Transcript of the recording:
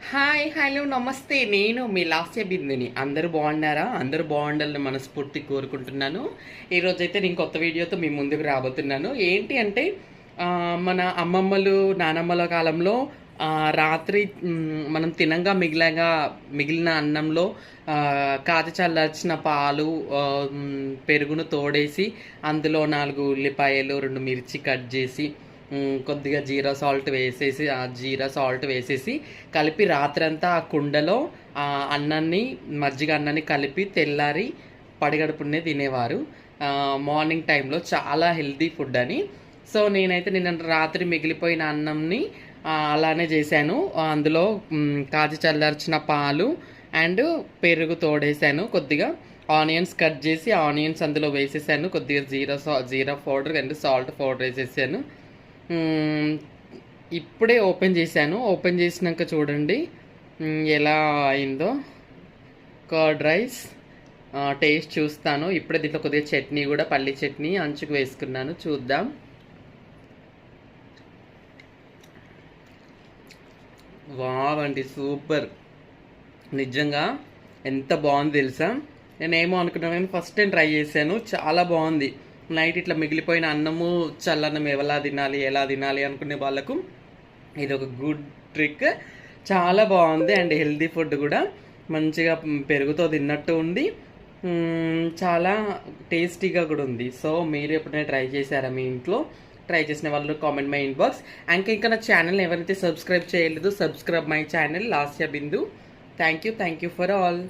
Hi hello నమస్తే. నేను మీ లాస్య బిందుని. అందరూ బాగున్నారా? అందరూ బాగుండాలని మనస్ఫూర్తి కోరుకుంటున్నాను. ఈరోజైతే నేను కొత్త వీడియోతో మీ ముందుకు రాబోతున్నాను. ఏంటి అంటే మన అమ్మమ్మలు నానమ్మల కాలంలో రాత్రి మనం తినంగా మిగిలిన అన్నంలో కాచి చల్లార్చిన పాలు, పెరుగును తోడేసి అందులో 4 ఉల్లిపాయలు 2 మిర్చి కట్ చేసి కొద్దిగా జీరా సాల్ట్ వేసేసి కలిపి రాత్రంతా ఆ కుండలో మజ్జిగ అన్నాన్ని కలిపి తెల్లారి పడిగడుపునే తినేవారు. మార్నింగ్ టైంలో చాలా హెల్తీ ఫుడ్ అని. సో నేనైతే నిన్న రాత్రి మిగిలిపోయిన అన్నంని అలానే చేశాను. అందులో కాచి చల్లార్చిన పాలు అండ్ పెరుగు తోడేసాను. కొద్దిగా ఆనియన్స్ కట్ చేసి ఆనియన్స్ అందులో వేసేసాను. కొద్దిగా జీరా పౌడర్ అండ్ సాల్ట్ పౌడర్ వేసేసాను. ఇప్పుడే ఓపెన్ చేశాను. ఓపెన్ చేసినాక చూడండి ఎలా అయిందో. కర్డ్ రైస్ టేస్ట్ చూస్తాను. ఇప్పుడే దీంట్లో కొద్దిగా చట్నీ కూడా, పల్లి చట్నీ అంచుకు వేసుకున్నాను. చూద్దాం. వావ్ అండి, సూపర్. నిజంగా ఎంత బాగుంది తెలుసా. నేనేమో అనుకున్నాను కానీ ఫస్ట్ టైం ట్రై చేశాను. చాలా బాగుంది. నైట్ ఇట్లా మిగిలిపోయిన అన్నము చల్లన్నం ఎలా తినాలి అనుకునే వాళ్ళకు ఇది ఒక గుడ్ ట్రిక్. చాలా బాగుంది అండ్ హెల్తీ ఫుడ్ కూడా. మంచిగా పెరుగుతో తిన్నట్టు ఉంది. చాలా టేస్టీగా కూడా ఉంది. సో మీరు ఎప్పుడైనా ట్రై చేశారా మీ ఇంట్లో? ట్రై చేసిన వాళ్ళు కామెంట్ మై ఇన్బాక్స్. ఇంకా నా ఛానల్ ఎవరైతే సబ్స్క్రైబ్ చేయలేదు, subscribe my channel Lasya Bindu. Thank you for all.